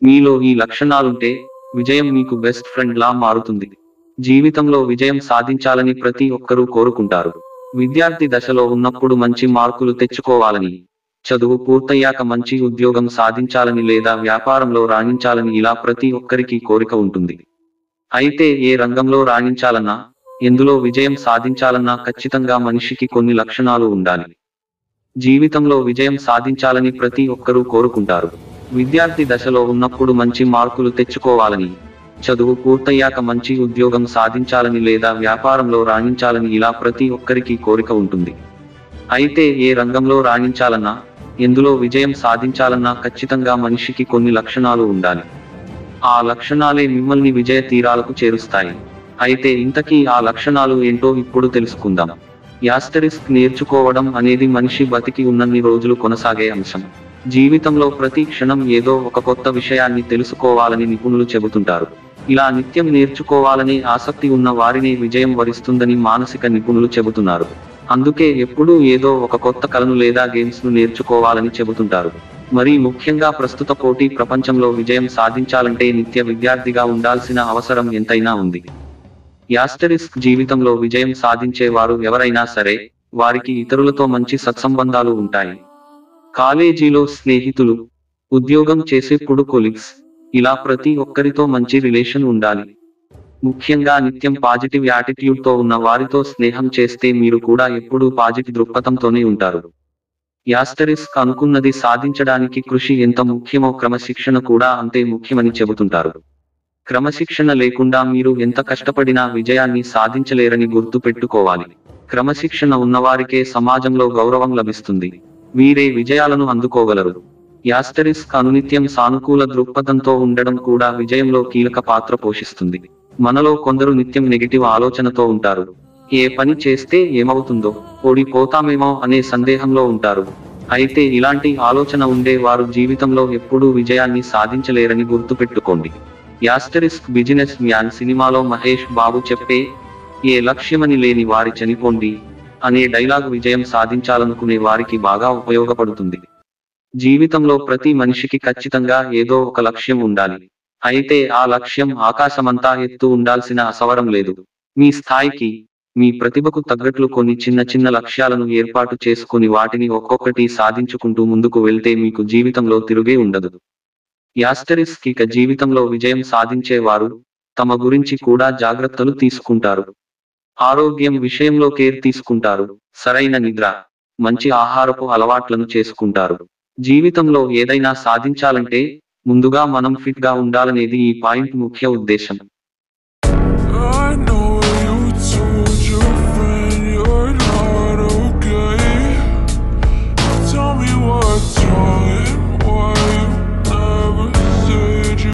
మీలో ఈ లక్షణాలుంటే విజయం మీకు బెస్ట్ ఫ్రెండ్ లా మారుతుంది. జీవితంలో విజయం సాధించాలని ప్రతి ఒక్కరూ కోరుకుంటారు. విద్యార్థి దశలో ఉన్నప్పుడు మంచి మార్కులు తెచ్చుకోవాలని, చదువు పూర్తయ్యాక మంచి ఉద్యోగం సాధించాలని లేదా వ్యాపారంలో రాణించాలని ఇలా ప్రతి ఒక్కరికి కోరిక ఉంటుంది. అయితే ఏ రంగంలో రాణించాలన్నా, ఎందులో విజయం సాధించాలన్నా ఖచ్చితంగా మనిషికి కొన్ని లక్షణాలు ఉండాలి. జీవితంలో విజయం సాధించాలని ప్రతి ఒక్కరూ కోరుకుంటారు. విద్యార్థి దశలో ఉన్నప్పుడు మంచి మార్కులు తెచ్చుకోవాలని, చదువు పూర్తయ్యాక మంచి ఉద్యోగం సాధించాలని లేదా వ్యాపారంలో రాణించాలని ఇలా ప్రతి ఒక్కరికి కోరిక ఉంటుంది. అయితే ఏ రంగంలో రాణించాలన్నా, ఎందులో విజయం సాధించాలన్నా ఖచ్చితంగా మనిషికి కొన్ని లక్షణాలు ఉండాలి. ఆ లక్షణాలే మిమ్మల్ని విజయ తీరాలకు చేరుస్తాయి. అయితే ఇంతకీ ఆ లక్షణాలు ఏంటో ఇప్పుడు తెలుసుకుందాం. యాస్టరిస్క్ నేర్చుకోవడం అనేది మనిషి బతికి ఉన్నన్ని రోజులు కొనసాగే అంశం. జీవితంలో ప్రతి క్షణం ఏదో ఒక కొత్త విషయాన్ని తెలుసుకోవాలని నిపుణులు చెబుతుంటారు. ఇలా నిత్యం నేర్చుకోవాలని ఆసక్తి ఉన్న వారిని విజయం వరిస్తుందని మానసిక నిపుణులు చెబుతున్నారు. అందుకే ఎప్పుడూ ఏదో ఒక కొత్త కళను లేదా గేమ్స్ ను నేర్చుకోవాలని చెబుతుంటారు. మరి ముఖ్యంగా ప్రస్తుత పోటీ ప్రపంచంలో విజయం సాధించాలంటే నిత్య విద్యార్థిగా ఉండాల్సిన అవసరం ఎంతైనా ఉంది. యాస్టరిస్క్ జీవితంలో విజయం సాధించే వారు ఎవరైనా సరే, వారికి ఇతరులతో మంచి సత్సంబంధాలు ఉంటాయి. కాలేజీలో స్నేహితులు, ఉద్యోగం చేసేప్పుడు కొలీగ్స్, ఇలా ప్రతి ఒక్కరితో మంచి రిలేషన్ ఉండాలి. ముఖ్యంగా నిత్యం పాజిటివ్ యాటిట్యూడ్ తో ఉన్న వారితో స్నేహం చేస్తే మీరు కూడా ఎప్పుడూ పాజిటివ్ దృక్పథంతోనే ఉంటారు. యాస్టరిస్క్ అనుకున్నది సాధించడానికి కృషి ఎంత ముఖ్యమో క్రమశిక్షణ కూడా అంతే ముఖ్యమని చెబుతుంటారు. క్రమశిక్షణ లేకుండా మీరు ఎంత కష్టపడినా విజయాన్ని సాధించలేరని గుర్తు పెట్టుకోవాలి. క్రమశిక్షణ ఉన్నవారికే సమాజంలో గౌరవం లభిస్తుంది. వీరే విజయాలను అందుకోగలరు. యాస్టరిస్క్ అనునిత్యం సానుకూల దృక్పథంతో ఉండడం కూడా విజయంలో కీలక పాత్ర పోషిస్తుంది. మనలో కొందరు నిత్యం నెగిటివ్ ఆలోచనతో ఉంటారు. ఏ పని చేస్తే ఏమవుతుందో, ఓడిపోతామేమో అనే సందేహంలో ఉంటారు. అయితే ఇలాంటి ఆలోచన ఉండే వారు జీవితంలో ఎప్పుడూ విజయాన్ని సాధించలేరని గుర్తుపెట్టుకోండి. యాస్టరిస్క్ బిజినెస్ మ్యాన్ సినిమాలో మహేష్ బాబు చెప్పే "ఏ లక్ష్యమని లేని వారి చనిపోండి" అనే డైలాగ్ విజయం సాధించాలనుకునే వారికి బాగా ఉపయోగపడుతుంది. జీవితంలో ప్రతి మనిషికి ఖచ్చితంగా ఏదో ఒక లక్ష్యం ఉండాలి. అయితే ఆ లక్ష్యం ఆకాశమంతా ఎత్తు ఉండాల్సిన అవసరం లేదు. మీ స్థాయికి, మీ ప్రతిభకు తగ్గట్లు కొన్ని చిన్న చిన్న లక్ష్యాలను ఏర్పాటు చేసుకుని వాటిని ఒక్కొక్కటి సాధించుకుంటూ ముందుకు వెళ్తే మీకు జీవితంలో తిరుగే ఉండదు. యాస్టరిస్క్ ఇక జీవితంలో విజయం సాధించే వారు తమ గురించి కూడా జాగ్రత్తలు తీసుకుంటారు. ఆరోగ్యం విషయంలో కేర్ తీసుకుంటారు. సరైన నిద్ర, మంచి ఆహారపు అలవాట్లను చేసుకుంటారు. జీవితంలో ఏదైనా సాధించాలంటే ముందుగా మనం ఫిట్ గా ఉండాలనేది ఈ పాయింట్ ముఖ్య ఉద్దేశం.